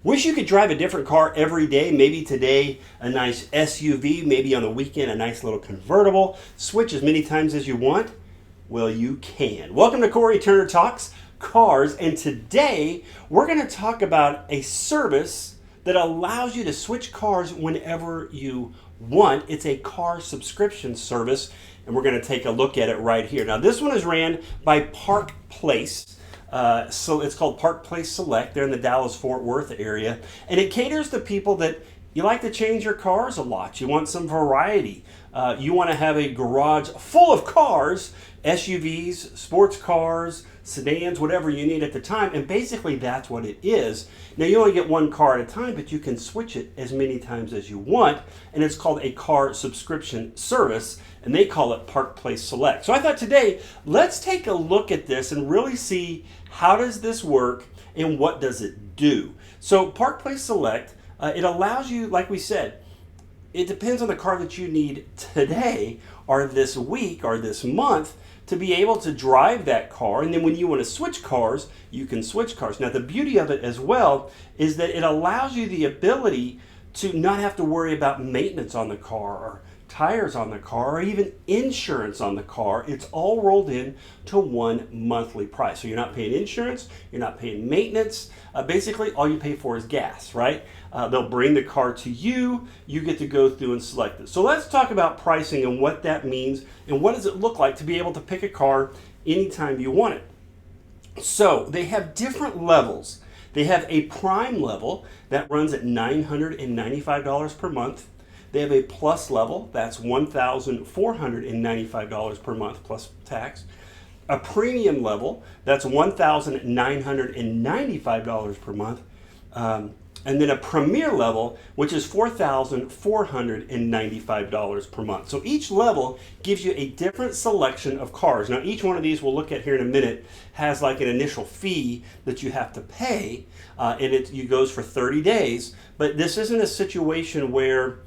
Wish you could drive a different car every day. Maybe today a nice SUV, maybe on the weekend a nice little convertible. Switch as many times as you want. Well, you can. Welcome to Cory Turner Talks Cars, and today we're going to talk about a service that allows you to switch cars whenever you want. It's a car subscription service, and we're going to take a look at it right here. Now, this one is ran by Park Place. So it's called Park Place Select. They're in the Dallas-Fort Worth area, and it caters to people that you like to change your cars a lot. You want some variety. You want to have a garage full of cars, SUVs, sports cars, sedans, whatever you need at the time, and basically that's what it is. Now, you only get one car at a time, but you can switch it as many times as you want, and it's called a car subscription service, and they call it Park Place Select. So I thought today, let's take a look at this and really see how does this work and what does it do. So Park Place Select, it allows you, like we said, it depends on the car that you need today or this week or this month to be able to drive that car. And then when you want to switch cars, you can switch cars. Now, the beauty of it as well is that it allows you the ability to not have to worry about maintenance on the car or tires on the car or even insurance on the car. It's all rolled in to one monthly price. So you're not paying insurance, you're not paying maintenance. Basically, all you pay for is gas, right? They'll bring the car to you, you get to go through and select it. So let's talk about pricing and what that means and what does it look like to be able to pick a car anytime you want it. So they have different levels. They have a prime level that runs at $995 per month. They have a plus level, that's $1,495 per month plus tax. A premium level, that's $1,995 per month. And then a premier level, which is $4,495 per month. So each level gives you a different selection of cars. Now, each one of these we'll look at here in a minute has like an initial fee that you have to pay, and it goes for 30 days. But this isn't a situation where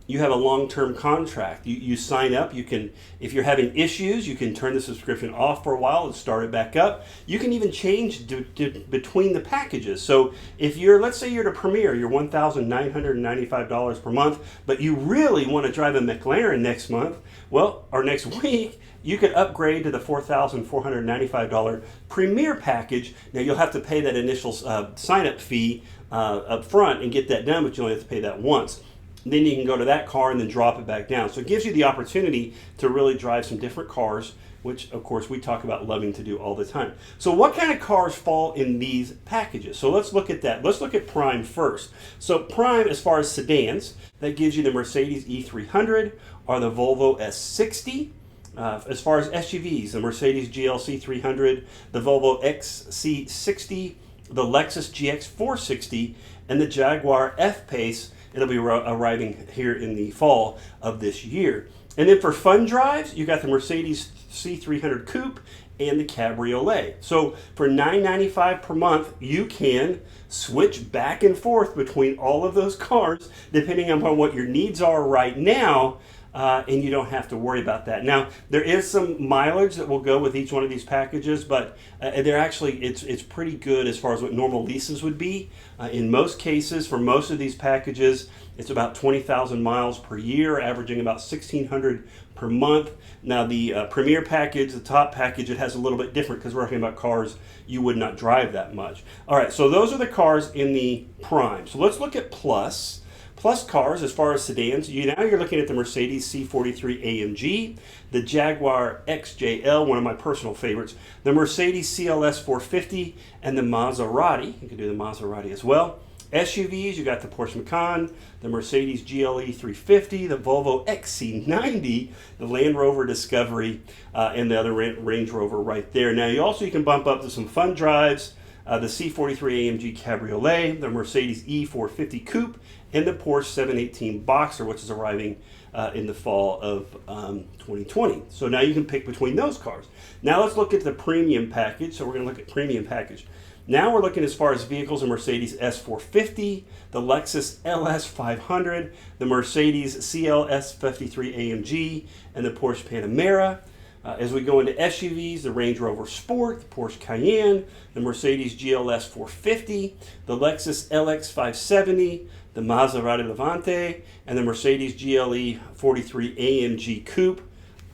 you have a long-term contract. You sign up. You can, if you're having issues, you can turn the subscription off for a while and start it back up. You can even change between the packages. So if you're, let's say you're at a Premier, you're $1,995 per month, but you really want to drive a McLaren next month, well, or next week, you could upgrade to the $4,495 Premier package. Now, you'll have to pay that initial sign-up fee up front and get that done, but you only have to pay that once. Then you can go to that car and then drop it back down. So it gives you the opportunity to really drive some different cars, which of course we talk about loving to do all the time. So what kind of cars fall in these packages? So let's look at that. Let's look at Prime first. So Prime, as far as sedans, that gives you the Mercedes E300 or the Volvo S60. As far as SUVs, the Mercedes GLC 300, the Volvo XC60, the Lexus GX 460, and the Jaguar F-Pace. It'll be arriving here in the fall of this year. And then for fun drives, you got the Mercedes C300 Coupe and the Cabriolet. So for $995 per month, you can switch back and forth between all of those cars depending on what your needs are right now. And you don't have to worry about that. Now, there is some mileage that will go with each one of these packages, but they're actually, it's pretty good as far as what normal leases would be. In most cases, for most of these packages, it's about 20,000 miles per year, averaging about 1,600 per month. Now, the Premier package, the top package, it has a little bit different because we're talking about cars you would not drive that much. All right, so those are the cars in the Prime. So let's look at Plus. Plus cars, as far as sedans, now you're looking at the Mercedes C43 AMG, the Jaguar XJL, one of my personal favorites, the Mercedes CLS 450, and the Maserati. You can do the Maserati as well. SUVs, you got the Porsche Macan, the Mercedes GLE 350, the Volvo XC90, the Land Rover Discovery, and the other Range Rover right there. Now, you can bump up to some fun drives, the C43 AMG Cabriolet, the Mercedes E450 Coupe, and the Porsche 718 Boxer, which is arriving in the fall of 2020. So now you can pick between those cars. Now let's look at the premium package. So we're going to look at premium package. Now we're looking as far as vehicles, the Mercedes S450, the Lexus LS500, the Mercedes CLS 53 AMG, and the Porsche Panamera. As we go into SUVs, the Range Rover Sport, the Porsche Cayenne, the Mercedes GLS 450, the Lexus LX 570, the Maserati Levante, and the Mercedes GLE 43 AMG Coupe.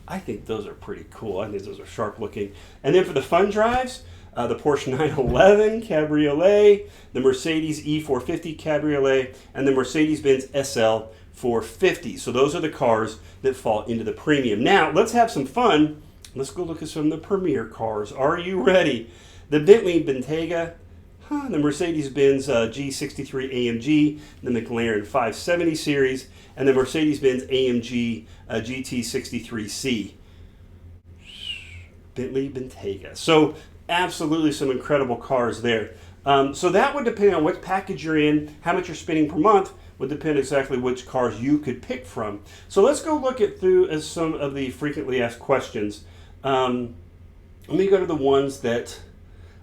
I think those are pretty cool. I think those are sharp looking. And then for the fun drives, the Porsche 911 Cabriolet, the Mercedes E450 Cabriolet, and the Mercedes-Benz SL 450. So those are the cars that fall into the premium. Now, let's have some fun. Let's go look at some of the premier cars. Are you ready? The Bentley Bentayga, the Mercedes-Benz G63 AMG, the McLaren 570 series, and the Mercedes-Benz AMG GT63C. Bentley Bentayga. So absolutely some incredible cars there. So that would depend on what package you're in, how much you're spending per month, would depend exactly which cars you could pick from. So let's go look at through some of the frequently asked questions. Let me go to the ones that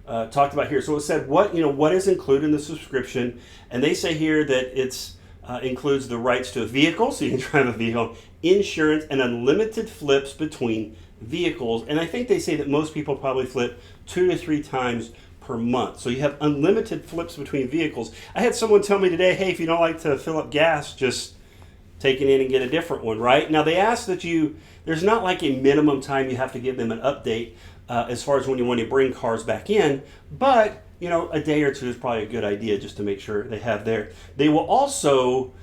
talked about here. So it said, what is included in the subscription? And they say here that it's includes the rights to a vehicle, so you can drive a vehicle, insurance, and unlimited flips between vehicles. And I think they say that most people probably flip 2 to 3 times per month. So you have unlimited flips between vehicles. I had someone tell me today, hey, if you don't like to fill up gas, just take it in and get a different one, right? Now they ask that there's not like a minimum time you have to give them an update as far as when you want to bring cars back in, but a day or two is probably a good idea just to make sure they have there. They will also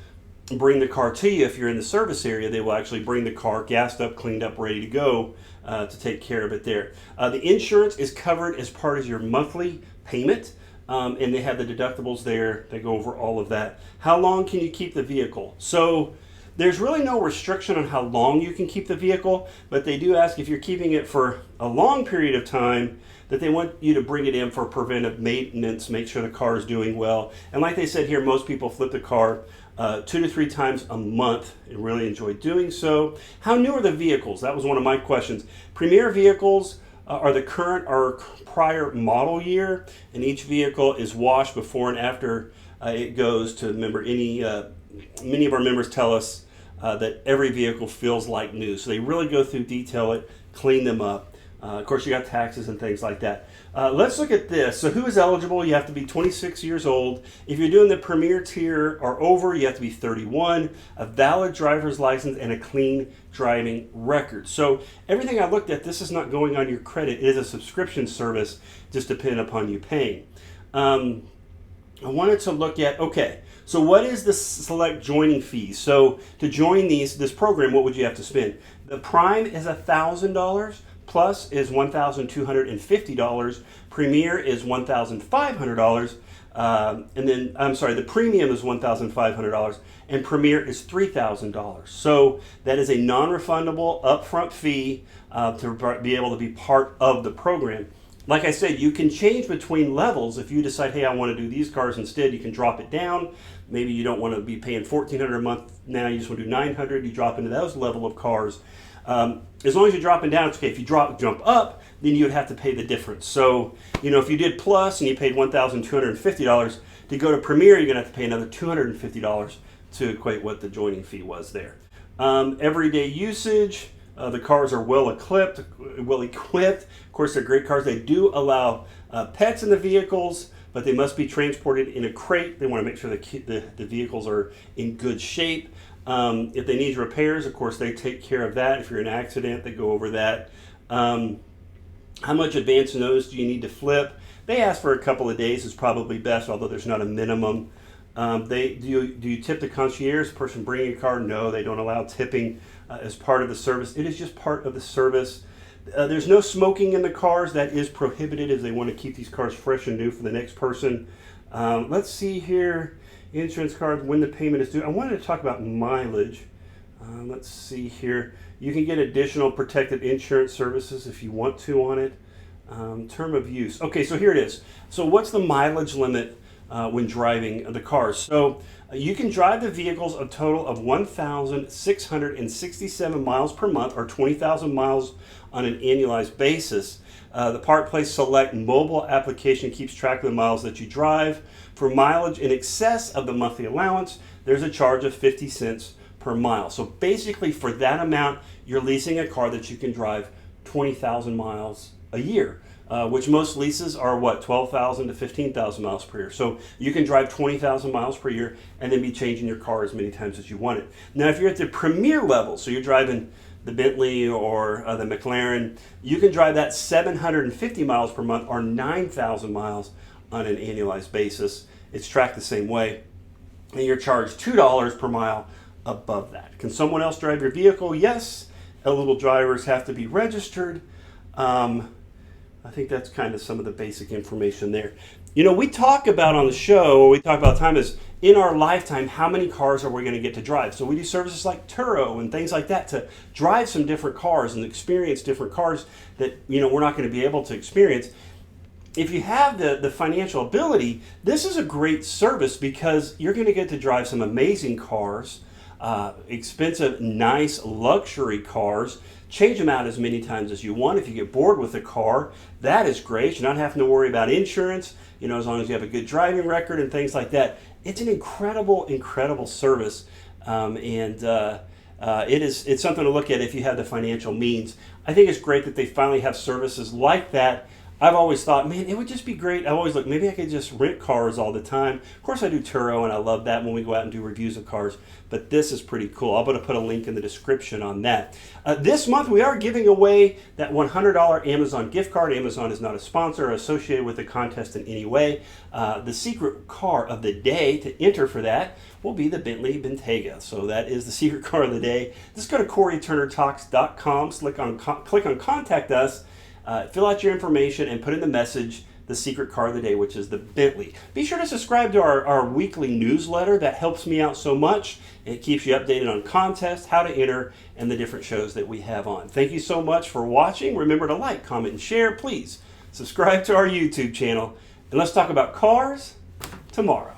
bring the car to you if you're in the service area. They will actually bring the car gassed up, cleaned up, ready to go to take care of it there. The insurance is covered as part of your monthly payment, and they have the deductibles there. They go over all of that. How long can you keep the vehicle? So there's really no restriction on how long you can keep the vehicle, but they do ask if you're keeping it for a long period of time, that they want you to bring it in for preventive maintenance, make sure the car is doing well. And like they said here, most people flip the car 2 to 3 times a month and really enjoy doing so. How new are the vehicles? That was one of my questions. Premier vehicles are the current or prior model year, and each vehicle is washed before and after it goes to, many of our members tell us that every vehicle feels like new. So they really go through, detail it, clean them up. Of course, you got taxes and things like that. Let's look at this. So who is eligible? You have to be 26 years old. If you're doing the premier tier or over, you have to be 31, a valid driver's license, and a clean driving record. So everything I looked at, this is not going on your credit. It is a subscription service, just depending upon you paying. I wanted to look at, okay, so what is the select joining fees? So to join this program, what would you have to spend? The Prime is $1,000. Plus is $1,250. Premier is $1,500. And then, I'm sorry, the premium is $1,500 and Premier is $3,000. So that is a non-refundable upfront fee to be able to be part of the program. Like I said, you can change between levels. If you decide, hey, I want to do these cars instead, you can drop it down. Maybe you don't want to be paying $1,400 a month now, you just want to do $900, you drop into those level of cars. As long as you're dropping down, it's okay. If you jump up, then you would have to pay the difference. So, if you did Plus and you paid $1,250 to go to Premier, you're going to have to pay another $250 to equate what the joining fee was there. Everyday usage, the cars are well equipped. Of course, they're great cars. They do allow pets in the vehicles, but they must be transported in a crate. They want to make sure the vehicles are in good shape. If they need repairs, of course, they take care of that. If you're in an accident, they go over that. How much advance notice do you need to flip? They ask for a couple of days is probably best, although there's not a minimum. Do you tip the concierge, the person bringing a car? No, they don't allow tipping as part of the service. It is just part of the service. There's no smoking in the cars. That is prohibited as they want to keep these cars fresh and new for the next person. Let's see here. Insurance cards, when the payment is due. I wanted to talk about mileage. Let's see here. You can get additional protected insurance services if you want to on it. Term of use. Okay, so here it is. So what's the mileage limit when driving the cars? So you can drive the vehicles a total of 1,667 miles per month, or 20,000 miles on an annualized basis. The Park Place Select mobile application keeps track of the miles that you drive. For mileage in excess of the monthly allowance, there's a charge of 50 cents per mile. So basically, for that amount, you're leasing a car that you can drive 20,000 miles a year. Which most leases are what, 12,000 to 15,000 miles per year. So you can drive 20,000 miles per year and then be changing your car as many times as you want it. Now, if you're at the premier level, so you're driving the Bentley or the McLaren, you can drive that 750 miles per month or 9,000 miles on an annualized basis. It's tracked the same way, and you're charged $2 per mile above that. Can someone else drive your vehicle? Yes. Eligible drivers have to be registered. I think that's kind of some of the basic information there. You know, we talk about on the show, we talk about time is in our lifetime, how many cars are we going to get to drive? So we do services like Turo and things like that to drive some different cars and experience different cars that, you know, we're not going to be able to experience. If you have the financial ability, this is a great service because you're going to get to drive some amazing cars, expensive, nice luxury cars. Change them out as many times as you want. If you get bored with the car, that is great. You're not having to worry about insurance, you know, as long as you have a good driving record and things like that. It's an incredible, incredible service, it's something to look at if you have the financial means. I think it's great that they finally have services like that. I've always thought, man, it would just be great. I always look, maybe I could just rent cars all the time. Of course, I do Turo, and I love that when we go out and do reviews of cars. But this is pretty cool. I'm going to put a link in the description on that. This month, we are giving away that $100 Amazon gift card. Amazon is not a sponsor or associated with the contest in any way. The secret car of the day to enter for that will be the Bentley Bentayga. So that is the secret car of the day. Just go to CoryTurnerTalks.com, click on Contact Us. Fill out your information and put in the message the secret car of the day, which is the Bentley. Be sure to subscribe to our weekly newsletter. That helps me out so much. It keeps you updated on contests, how to enter, and the different shows that we have on. Thank you so much for watching. Remember to like, comment, and share. Please subscribe to our YouTube channel. And let's talk about cars tomorrow.